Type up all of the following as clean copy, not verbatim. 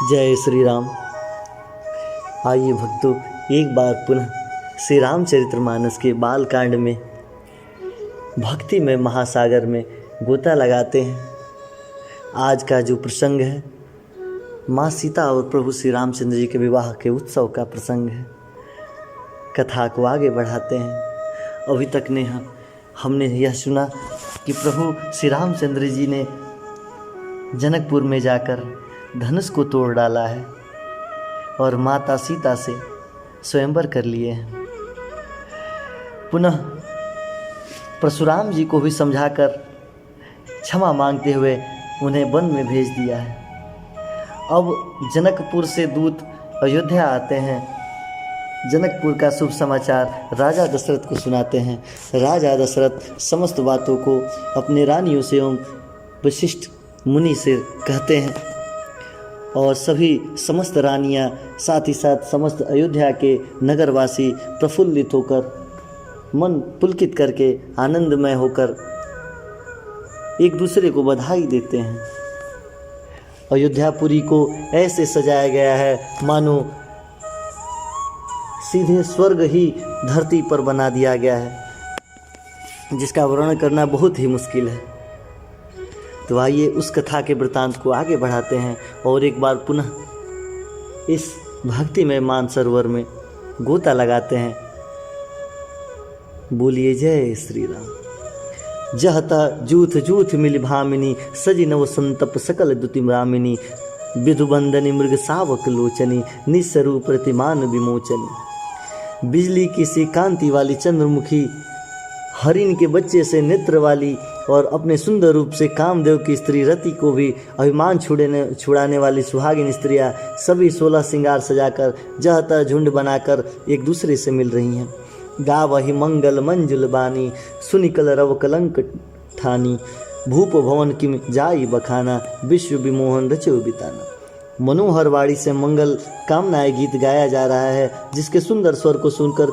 जय श्री राम। आइए भक्तों, एक बार पुनः श्री रामचरितमानस के बालकांड में भक्ति में महासागर में गोता लगाते हैं। आज का जो प्रसंग है माँ सीता और प्रभु श्री रामचंद्र जी के विवाह के उत्सव का प्रसंग है। कथा को आगे बढ़ाते हैं। अभी तक ने हमने यह सुना कि प्रभु श्री रामचंद्र जी ने जनकपुर में जाकर धनुष को तोड़ डाला है और माता सीता से स्वयंवर कर लिए हैं। पुनः परशुराम जी को भी समझाकर क्षमा मांगते हुए उन्हें वन में भेज दिया है। अब जनकपुर से दूत अयोध्या आते हैं। जनकपुर का शुभ समाचार राजा दशरथ को सुनाते हैं। राजा दशरथ समस्त बातों को अपने रानियों से एवं वशिष्ठ मुनि से कहते हैं और सभी समस्त रानियां साथ ही साथ समस्त अयोध्या के नगरवासी प्रफुल्लित होकर मन पुलकित करके आनंदमय होकर एक दूसरे को बधाई देते हैं। अयोध्यापुरी को ऐसे सजाया गया है मानो सीधे स्वर्ग ही धरती पर बना दिया गया है, जिसका वर्णन करना बहुत ही मुश्किल है। तो आइए उस कथा के वृतांत को आगे बढ़ाते हैं और एक बार पुनः इस भक्ति में मानसरोवर में गोता लगाते हैं। बोलिए जय श्री राम। जहता जूथ जूथ मिल भामिनी सजी नव संतप सकल दुतिम रामिनी विधुबंदनी मृग सावक लोचनी निस्वरूप प्रतिमान विमोचनी। बिजली की सी कांति वाली चंद्रमुखी हरिण के बच्चे से नेत्र वाली और अपने सुंदर रूप से कामदेव की स्त्री रति को भी अभिमान छुड़ाने वाली सुहागिन स्त्रियां सभी 16 श्रृंगार सजाकर जहता झुंड बनाकर एक दूसरे से मिल रही हैं। गावहि मंगल मंजुल बानी सुनिकल रव कलंक ठानी भूप भवन किम जाई बखाना विश्व विमोहन रचो बिताना। मनोहर वाणी से मंगल कामनाएं गीत गाया जा रहा है, जिसके सुंदर स्वर को सुनकर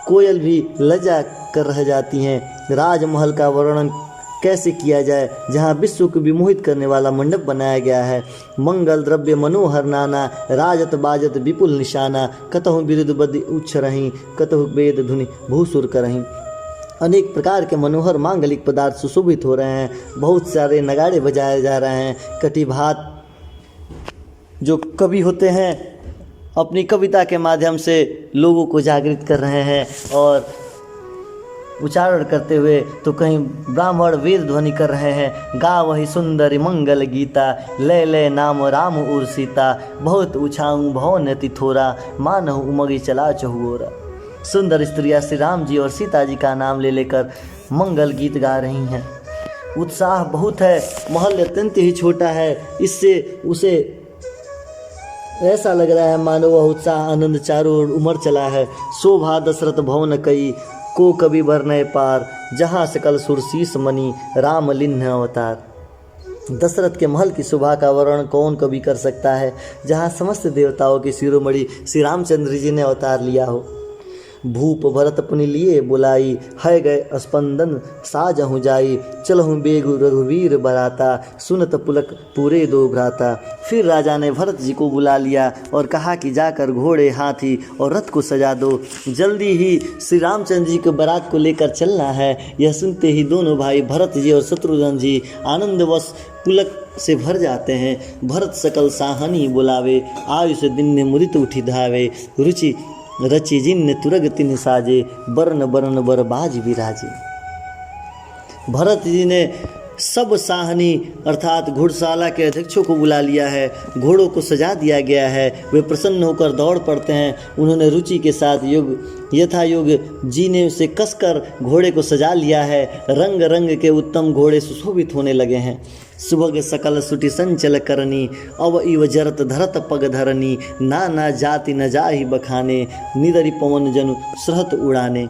कोयल भी लज्जा कर रह जाती हैं। राजमहल का वर्णन कैसे किया जाए, जहाँ विश्व को विमोहित करने वाला मंडप बनाया गया है। मंगल द्रव्य मनोहर नाना राजत बाजत विपुल निशाना कतहु बिरुद बद उच्छ रहीं कतहु वेद धुनि भूसुर करहीं। अनेक प्रकार के मनोहर मांगलिक पदार्थ सुशोभित हो रहे हैं। बहुत सारे नगाड़े बजाए जा रहे हैं। कटिभात जो कवि होते हैं अपनी कविता के माध्यम से लोगों को जागृत कर रहे हैं और उच्चारण करते हुए तो कहीं ब्राह्मण वेद ध्वनि कर रहे हैं। गा वही सुंदरी मंगल गीता लय लय नाम राम उर सीता बहुत उछाऊं भवन थोरा मानहु उमगी चला चहुओरा। सुंदर स्त्रियाँ श्री राम जी और सीता जी का नाम ले लेकर मंगल गीत गा रही हैं। उत्साह बहुत है। महल अत्यंत ही छोटा है, इससे उसे ऐसा लग रहा है मानो वह उत्साह आनंद चारों ओर उमड़ चला है। शोभा दशरथ भवन कई को कवि वर्णय पार जहाँ सकल सुरशीस मणि राम लिन्ह अवतार। दशरथ के महल की शोभा का वर्णन कौन कवि कर सकता है, जहाँ समस्त देवताओं की शिरोमणि श्री रामचंद्र जी ने अवतार लिया हो। भूप भरत पुनि लिए बुलाई है गए स्पंदन साजहु जाई चलहु बेगु रघुवीर बराता सुनत पुलक पूरे दो भ्राता। फिर राजा ने भरत जी को बुला लिया और कहा कि जाकर घोड़े हाथी और रथ को सजा दो, जल्दी ही श्री रामचंद्र जी के बारात को लेकर चलना है। यह सुनते ही दोनों भाई भरत जी और शत्रुघ्न जी आनंदवश पुलक से भर जाते हैं। भरत सकल साहनी बुलावे आयुष दिन मुदित उठी धावे रुचि रचि जिन्न तुरग तिन साजे बरन बरन बर बाज विराजे। भरत जी ने सब साहनी अर्थात घुड़शाला के अध्यक्षों को बुला लिया है। घोड़ों को सजा दिया गया है। वे प्रसन्न होकर दौड़ पड़ते हैं। उन्होंने रुचि के साथ यथा योग जीने से कसकर घोड़े को सजा लिया है। रंग रंग के उत्तम घोड़े सुशोभित होने लगे हैं। सुभग सकल सुटि संचल करनी अव इव जरत धरत पग धरनी नाना जाति न जाहि बखाने निदरि पवन जनु सहत उड़ाने।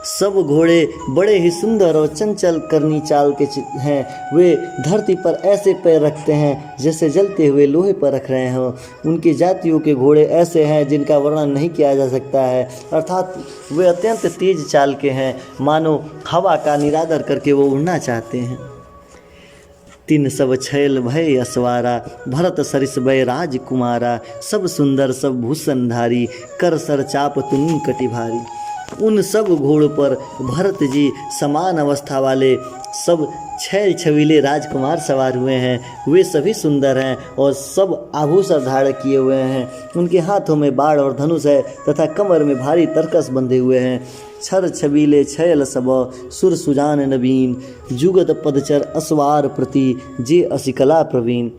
सब घोड़े बड़े ही सुंदर और चंचल करनी चाल के हैं। वे धरती पर ऐसे पैर रखते हैं जैसे जलते हुए लोहे पर रख रहे हों। उनकी जातियों के घोड़े ऐसे हैं जिनका वर्णन नहीं किया जा सकता है, अर्थात वे अत्यंत तेज चाल के हैं, मानो हवा का निरादर करके वो उड़ना चाहते हैं। तीन सब छैल भय असवारा, भरत सरिस भय राजकुमारा, सब सुंदर सब भूषणधारी, कर सर चाप तुनी कटि भारी। उन सब घोड़ों पर भरत जी समान अवस्था वाले सब छैल छबीले राजकुमार सवार हुए हैं। वे सभी सुंदर हैं और सब आभूषण धारण किए हुए हैं। उनके हाथों में बाण और धनुष है तथा कमर में भारी तरकस बंधे हुए हैं। छर छबीले छैल सब सुर सुजान नवीन, जुगत पदचर असवार प्रति, जे असिकला प्रवीण।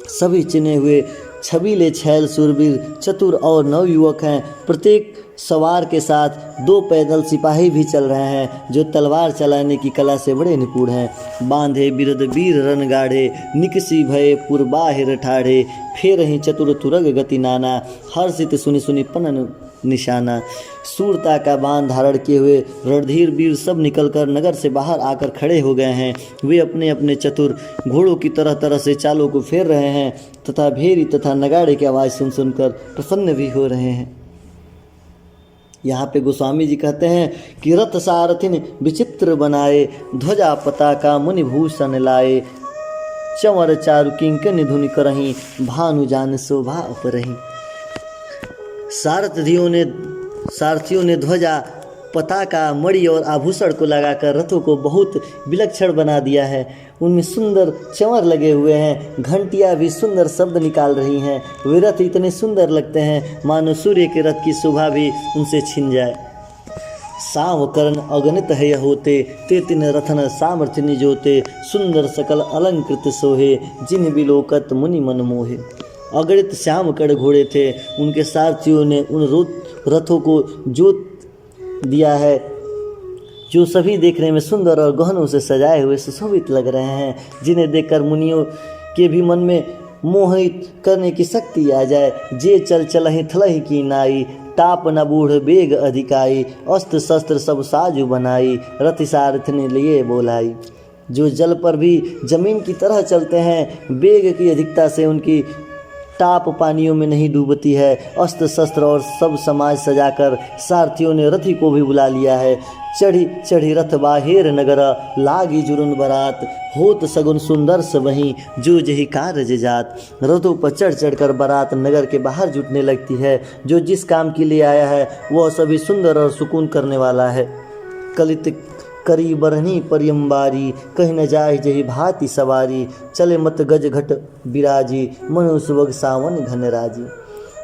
सभी चिन्हे हुए छबीले छैल सूरवीर चतुर और नवयुवक हैं। प्रत्येक सवार के साथ 2 पैदल सिपाही भी चल रहे हैं जो तलवार चलाने की कला से बड़े निपुण हैं। बांधे बिरद वीर रन गाढ़े, निकसी भय पुरबाहिर ठाढ़े, फेर ही चतुर तुरग गति नाना, हर्षित सुनि सुनि पनन निशाना। सूरता का बांध धारण किए हुए रणधीर वीर सब निकलकर नगर से बाहर आकर खड़े हो गए हैं। वे अपने अपने चतुर घोड़ों की तरह तरह से चालों को फेर रहे हैं तथा भेरी तथा नगाड़े की आवाज़ सुन सुनकर प्रसन्न भी हो रहे हैं। यहाँ पे गोस्वामी जी कहते हैं कि रथ सारथिन विचित्र बनाए, ध्वजा पताका मुनि भूषण लाए, चंवर चारु किंकन धुनि करहीं, भानु जान शोभा अपरहीं। सारथियों ने ध्वजा पताका मणि और आभूषण को लगाकर रथों को बहुत विलक्षण बना दिया है। उनमें सुंदर चंवर लगे हुए हैं, घंटियां भी सुंदर शब्द निकाल रही हैं। वे रथ इतने सुंदर लगते हैं मानो सूर्य के रथ की शोभा भी उनसे छिन जाए। सावकरण अगणित है होते, ते तिन रथन सामर्थ्य निजोते, सुंदर सकल अलंकृत सोहे, जिन बिलोकत मुनि मन मोहे। अगणित श्यामकड़ घोड़े थे। उनके सारथियों ने उन रथों को जोत दिया है जो सभी देखने में सुंदर और गहनों से सजाए हुए सुशोभित लग रहे हैं, जिन्हें देखकर मुनियों के भी मन में मोहित करने की शक्ति आ जाए। जे चल चलहि थलहि की नाई, टाप न बूढ़ बेग अधिकाई, अस्त्र शस्त्र सब साजु बनाई, रथ सारथ ने लिए बोलाई। जो जल पर भी जमीन की तरह चलते हैं, बेग की अधिकता से उनकी टाप पानियों में नहीं डूबती है। अस्त्र शस्त्र और सब समाज सजाकर सारथियों ने रथी को भी बुला लिया है। चढ़ी चढ़ी रथ बाहेर नगर, लागी जुरुन बरात, होत सगुन सुंदर से वहीं, जो जही कारज जात। रथों पर चढ़ चढ़कर बारात नगर के बाहर जुटने लगती है। जो जिस काम के लिए आया है वह सभी सुंदर और सुकून करने वाला है। कलित करी बरहनी परियम्बारी, कहीं न जाए जही भांति सवारी, चले मत गज घट बिराजी, मनु सुबग सावन घनराजी।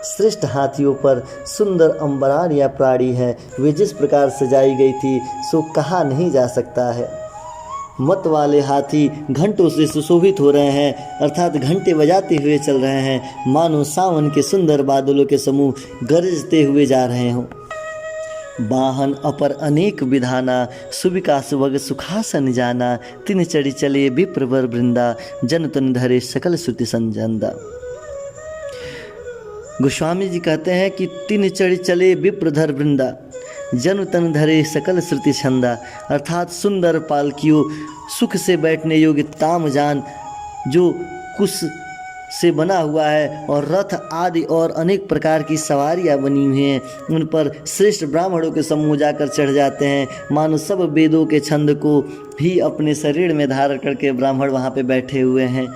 श्रेष्ठ हाथियों पर सुंदर अंबरानियाँ प्राणी है। वे जिस प्रकार सजाई गई थी सो कहा नहीं जा सकता है। मत वाले हाथी घंटों से सुशोभित हो रहे हैं, अर्थात घंटे बजाते हुए चल रहे हैं, मानो सावन के सुंदर बादलों के समूह गरजते हुए जा रहे हों। वाहन अपर अनेक विधाना, सुविका सुवग सुखासन जाना, तिन चढ़ी चले विप्रवर वृंदा, जन तन धरे सकल श्रुति संजंदा। गोस्वामी जी कहते हैं कि तिन चढ़ी चले विप्रधर वृंदा, जन तन धरे सकल श्रुति छंदा, अर्थात सुंदर पालकियों, सुख से बैठने योग्य तामजान जो कुश से बना हुआ है, और रथ आदि और अनेक प्रकार की सवारियाँ बनी हुई हैं। उन पर श्रेष्ठ ब्राह्मणों के समूह जाकर चढ़ जाते हैं, मानो सब वेदों के छंद को भी अपने शरीर में धारण करके ब्राह्मण वहाँ पे बैठे हुए हैं।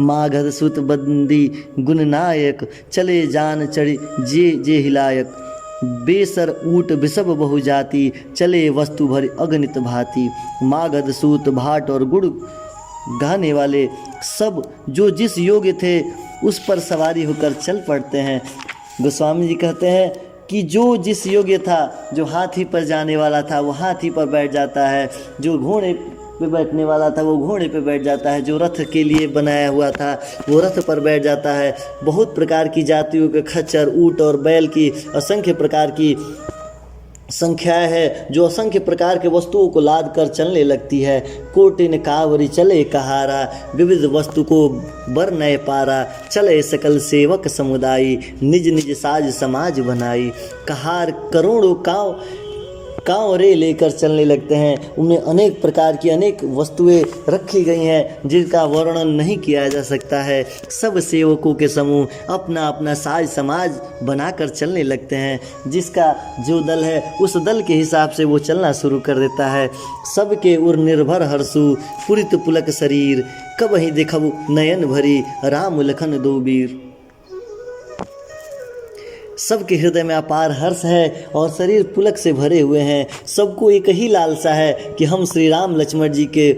मागध सुत बंदी गुणनायक, चले जान चढ़ी जे जे हिलायक, बेसर ऊट बिसब बहुजाति, चले वस्तु भर अगणित भांति। मागध सूत भाट और गुड़ गाने वाले सब जो जिस योग्य थे उस पर सवारी होकर चल पड़ते हैं। गोस्वामी जी कहते हैं कि जो जिस योग्य था, जो हाथी पर जाने वाला था वो हाथी पर बैठ जाता है, जो घोड़े पे बैठने वाला था वो घोड़े पे बैठ जाता है, जो रथ के लिए बनाया हुआ था वो रथ पर बैठ जाता है। बहुत प्रकार की जातियों के खच्चर, ऊँट और बैल की असंख्य प्रकार की संख्या है जो असंख्य प्रकार के वस्तुओं को लाद कर चलने लगती है। कोटिन कावरी चले कहारा, विविध वस्तु को बर नए पारा, चले सकल सेवक समुदाय, निज निज साज समाज बनाई। कहार करोड़ों काव कांवरे लेकर चलने लगते हैं। उनमें अनेक प्रकार की अनेक वस्तुएं रखी गई हैं जिनका वर्णन नहीं किया जा सकता है। सब सेवकों के समूह अपना अपना साज समाज बनाकर चलने लगते हैं। जिसका जो दल है उस दल के हिसाब से वो चलना शुरू कर देता है। सबके उर निर्भर हर्षु पुरित पुलक शरीर, कबहि देखबु नयन भरी राम लखन दो वीर। सबके हृदय में अपार हर्ष है और शरीर पुलक से भरे हुए हैं। सबको एक ही लालसा है कि हम श्री राम लक्ष्मण जी के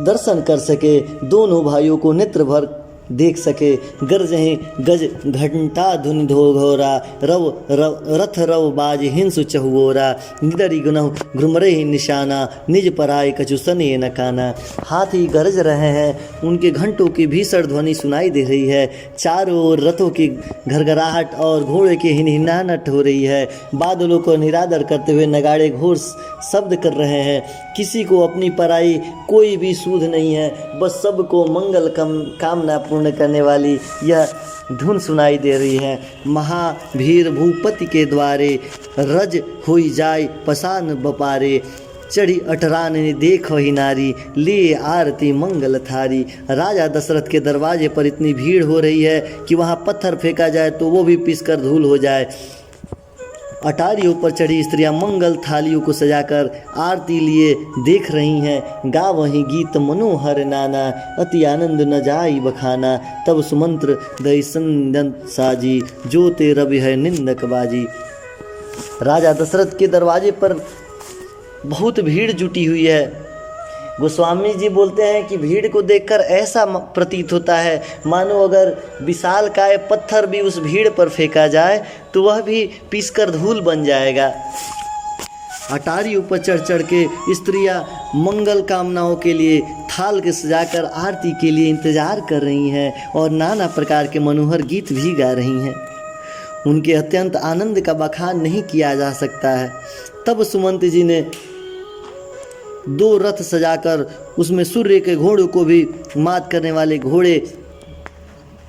दर्शन कर सके, दोनों भाइयों को नेत्र भर देख सके। गरजहें गज घंटा धुनि घोरा, रव रथ रव बाज हिंसु चहुओरा, निदरी गुनहु घुमरे निशाना, निज पराय कछु सने न काना। हाथी गरज रहे हैं, उनके घंटों की भीषण ध्वनि सुनाई दे रही है। चारों ओर रथों की घरघराहट और घोड़े की हिनहिनाहट हो रही है। बादलों को निरादर करते हुए नगाड़े घोर शब्द कर रहे हैं। किसी को अपनी पराई कोई भी सूध नहीं है, बस सबको मंगल कामना पूर्ण करने वाली यह धुन सुनाई दे रही है। महाभीर भूपति के द्वारे, रज होई जाय पसान बपारे, चढ़ी अठरान ने देख वही नारी, लिए आरती मंगल थारी। राजा दशरथ के दरवाजे पर इतनी भीड़ हो रही है कि वहाँ पत्थर फेंका जाए तो वो भी पिसकर धूल हो जाए। अटारियों पर चढ़ी स्त्रियां मंगल थालियों को सजाकर आरती लिए देख रही हैं। गा वहीं गीत मनोहर नाना, अति आनंद न जाई बखाना, तब सुमंत्र दई संदन साजी, जो ते रवि है निंदक बाजी। राजा दशरथ के दरवाजे पर बहुत भीड़ जुटी हुई है। गोस्वामी जी बोलते हैं कि भीड़ को देखकर ऐसा प्रतीत होता है मानो अगर विशालकाय पत्थर भी उस भीड़ पर फेंका जाए तो वह भी पीसकर धूल बन जाएगा। अटारियों पर चढ़ चढ़ के स्त्रियां मंगल कामनाओं के लिए थाल के सजाकर आरती के लिए इंतजार कर रही हैं और नाना प्रकार के मनोहर गीत भी गा रही हैं। उनके अत्यंत आनंद का बखान नहीं किया जा सकता है। तब सुमंत जी ने 2 रथ सजाकर उसमें सूर्य के घोड़ों को भी मात करने वाले घोड़े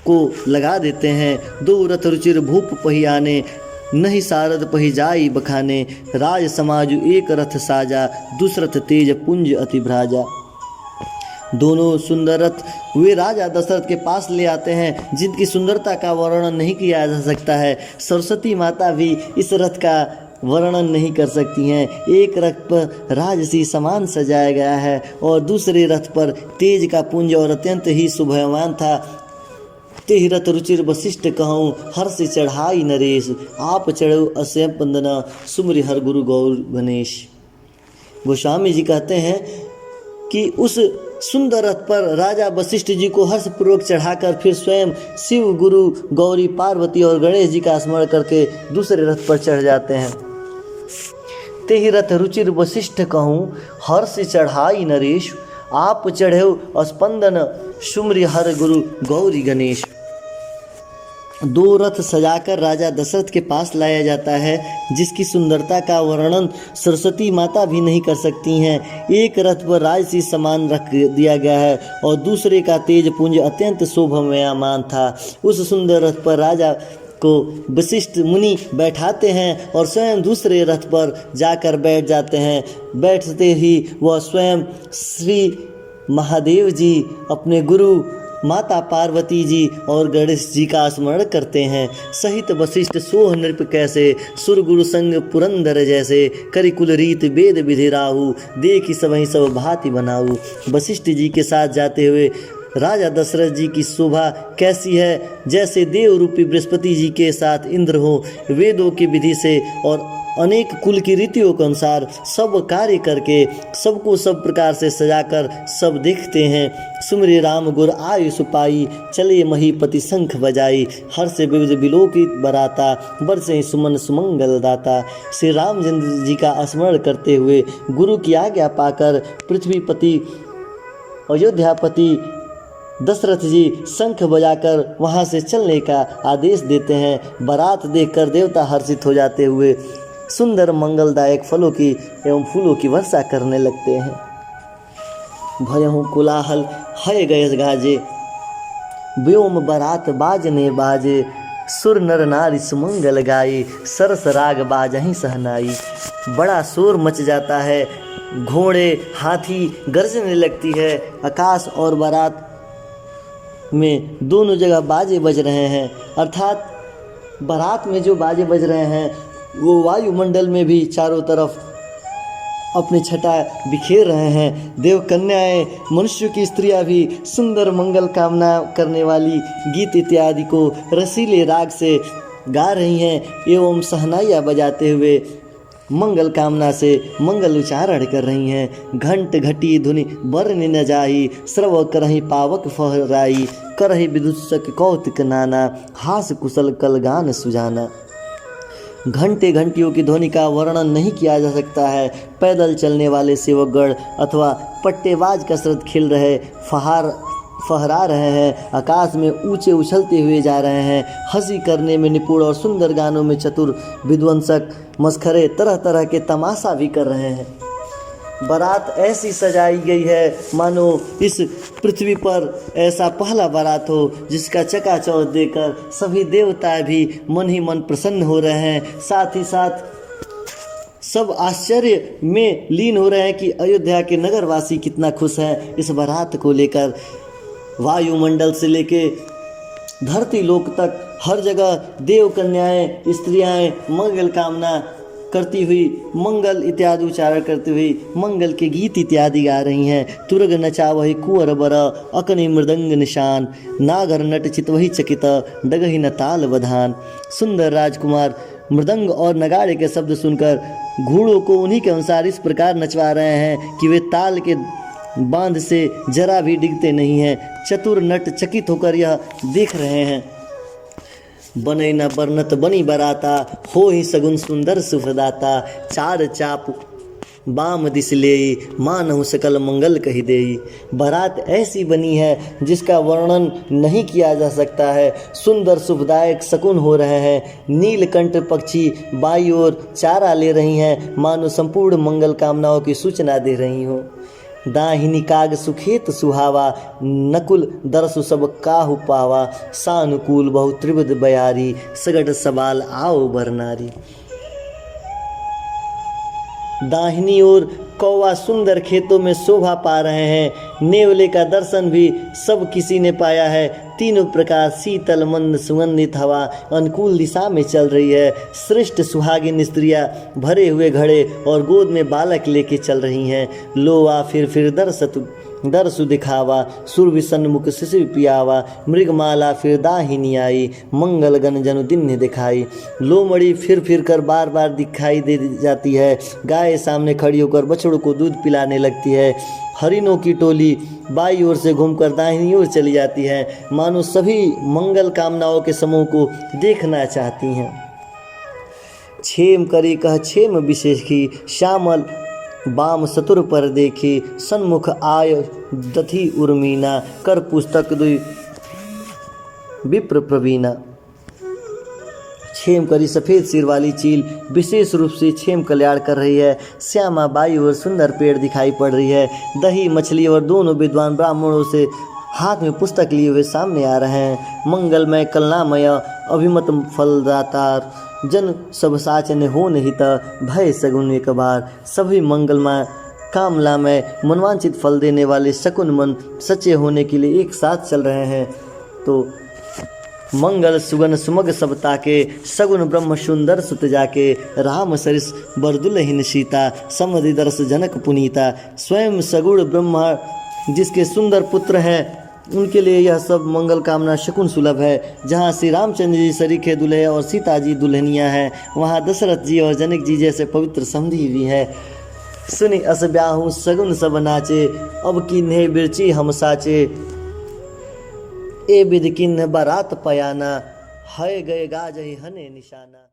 को लगा देते हैं। 2 रथ रुचिर भूप पहियाने, नहीं सारद पही जाई बखाने, राज समाजु एक रथ साजा, दुसरथ तेज पुंज अति भ्राजा। दोनों सुंदर रथ वे राजा दशरथ के पास ले आते हैं जिनकी सुंदरता का वर्णन नहीं किया जा सकता है। सरस्वती माता भी इस रथ का वर्णन नहीं कर सकती हैं। एक रथ पर राजसी समान सजाया गया है और दूसरे रथ पर तेज का पुंज और अत्यंत ही शोभायमान था। तेहि रथ रुचिर वशिष्ठ कहूँ, हर्ष चढ़ाई नरेश, आप चढ़ो असय पंदना, सुमरि हर गुरु गौर गणेश। गोस्वामी जी कहते हैं कि उस सुंदर रथ पर राजा वशिष्ठ जी को हर्षपूर्वक चढ़ाकर फिर स्वयं शिव, गुरु, गौरी, पार्वती और गणेश जी का स्मरण करके दूसरे रथ पर चढ़ जाते हैं। तेहि रथ रुचिर वशिष्ठ कहूँ, हर्ष चढ़ाई नरेश, आप चढ़ो स्पंदन, सुमरि हर गुरु गौरी गणेश। 2 रथ सजाकर राजा दशरथ के पास लाया जाता है जिसकी सुंदरता का वर्णन सरस्वती माता भी नहीं कर सकती हैं। एक रथ पर राजसी सामान रख दिया गया है और दूसरे का तेज पुंज अत्यंत शोभायमान था। उस सुंदर रथ पर राजा को वशिष्ठ मुनि बैठाते हैं और स्वयं दूसरे रथ पर जाकर बैठ जाते हैं। बैठते ही वह स्वयं श्री महादेव जी, अपने गुरु माता पार्वती जी और गणेश जी का स्मरण करते हैं। सहित वशिष्ठ सोह नृप कैसे, सुर गुरु संग पुरंदर जैसे, करिकुल रीत वेद विधि राहु, देखी सबहि सब भांति बनाऊ। वशिष्ठ जी के साथ जाते हुए राजा दशरथ जी की शोभा कैसी है, जैसे देव रूपी बृहस्पति जी के साथ इंद्र हो। वेदों की विधि से और अनेक कुल की रीतियों के अनुसार सब कार्य करके सबको सब प्रकार से सजाकर सब देखते हैं। सुमरि राम गुर आयुष पाई, चले महीपति शंख बजाई, हर से विविध विलोकित बराता, बरसे सुमन सुमंगल दाता। श्री रामचंद्र जी का स्मरण करते हुए गुरु की आज्ञा पाकर पृथ्वीपति अयोध्यापति दशरथ जी शंख बजाकर वहाँ से चलने का आदेश देते हैं। बारात देखकर देवता हर्षित हो जाते हुए सुंदर मंगलदायक फलों की एवं फूलों की वर्षा करने लगते हैं। भयहु कोलाहल हय गयस गाजे, व्योम बारात बाजने बाजे, सुर नर नारी सुमंगल गाई, सरस राग बाजहीं सहनाई। बड़ा शोर मच जाता है, घोड़े हाथी गरजने लगती है। आकाश और बारात में दोनों जगह बाजे बज रहे हैं, अर्थात बारात में जो बाजे बज रहे हैं वो वायुमंडल में भी चारों तरफ अपनी छटा बिखेर रहे हैं। देव कन्याएं, मनुष्य की स्त्रियां भी सुंदर मंगल कामना करने वाली गीत इत्यादि को रसीले राग से गा रही हैं एवं सहनाइयाँ बजाते हुए मंगल कामना से मंगल उच्चारण कर रही हैं। घंट घटी धुनि बरन न जाई, श्रव करहि पावक फहराई। करहि विदुषक कौतिक नाना, हास कुशल कलगान सुजाना। घंटे घंटियों की ध्वनि का वर्णन नहीं किया जा सकता है। पैदल चलने वाले सेवकगण अथवा पट्टेबाज कसरत खेल रहे फहरा रहे हैं, आकाश में ऊंचे उछलते हुए जा रहे हैं। हंसी करने में निपुण और सुंदर गानों में चतुर विध्वंसक मस्खरे तरह तरह के तमाशा भी कर रहे हैं। बारात ऐसी सजाई गई है मानो इस पृथ्वी पर ऐसा पहला बारात हो जिसका चकाचौंध देकर सभी देवता भी मन ही मन प्रसन्न हो रहे हैं। साथ ही साथ सब आश्चर्य में लीन हो रहे हैं कि अयोध्या के नगरवासी कितना खुश हैं इस बारात को लेकर। वायुमंडल से लेके धरती लोक तक हर जगह देव कन्याएं स्त्रियां मंगल कामना करती हुई, मंगल इत्यादि उच्चारण करती हुई मंगल के गीत इत्यादि गा रही हैं। तुरग नचावहि कुंवर बर, अकनि मृदंग निशान। नागर नट चितवहि चकित, डगहि न ताल बधान। सुंदर राजकुमार मृदंग और नगाड़े के शब्द सुनकर घोड़ों को उन्हीं के अनुसार इस प्रकार नचवा रहे हैं कि वे ताल के बांध से जरा भी डिगते नहीं हैं। चतुर नट चकित होकर यह देख रहे हैं। बने न बरनत बनी बराता, हो ही सगुन सुंदर सुफदाता। चार चाप बाम दिस लेई, मानहु सकल मंगल कही देई। बारात ऐसी बनी है जिसका वर्णन नहीं किया जा सकता है। सुंदर सुखदायक शकुन हो रहे हैं। नीलकंठ पक्षी बाई ओर चारा ले रही हैं, मानो संपूर्ण मंगल कामनाओं की सूचना दे रही हो। दाहिनी काग सुखेत सुहावा, नकुल दरसु सब काहु पावा। सानुकूल बहु त्रिविध बयारी, सगट सवाल आओ बरनारी। दाहिनी ओर कौवा सुंदर खेतों में शोभा पा रहे हैं। नेवले का दर्शन भी सब किसी ने पाया है। तीनों प्रकार शीतल मंद सुगंधित हवा अनुकूल दिशा में चल रही है। श्रेष्ठ सुहागिन स्त्रियां भरे हुए घड़े और गोद में बालक लेके चल रही हैं। लोआ फिर दरसु दिखावा, सुरभि सन्मुख शिशु पियावा। मृगमाला फिर दाहिनी आई, मंगल गण जनु दिन दिखाई। लोमड़ी फिर कर बार बार दिखाई दे जाती है। गाय सामने खड़ी होकर बछड़ों को दूध पिलाने लगती है। हरिणों की टोली बाई ओर से घूमकर दाहिनी ओर चली जाती है, मानो सभी मंगल कामनाओं के समूह को देखना चाहती हैं। छेम करी कह छेम विशेष की, श्यामल बाम सतुर पर देखी। सन्मुख आय दथी उर्मीना, कर पुस्तक दुई विप्र प्रवीणा। छेम करी सफ़ेद सिर वाली चील विशेष रूप से छेम कल्याण कर रही है। श्यामा बाई और सुंदर पेड़ दिखाई पड़ रही है। दही मछली और दोनों विद्वान ब्राह्मणों से हाथ में पुस्तक लिए हुए सामने आ रहे हैं। मंगलमय कलनामय अभिमत फलदातार, जन सब साचन हो निहित। भय सगुन एक बार, सभी मंगलमय कामनामय मनवांचित फल देने वाले शकुन मन सच्चे होने के लिए एक साथ चल रहे हैं। तो मंगल सुगन सुमग सब ताके, सगुन ब्रह्म सुंदर सुत जाके। राम सरिस बरदुलहीन सीता, समधि दरस जनक पुनीता। स्वयं सगुण ब्रह्मा जिसके सुंदर पुत्र हैं उनके लिए यह सब मंगल कामना शकुन सुलभ है। जहाँ श्री रामचंद्र जी सरीखे दुल्हे और सीता जी दुल्हनियाँ हैं, वहाँ दशरथ जी और जनक जी जैसे पवित्र समधी भी हैं। सुनि अस ब्याहूँ सगुन सब नाचे, अब किन्हे बिरची हम साचे। ए विध किन्ह बारात पयाना, है गए गाज ही हने निशाना।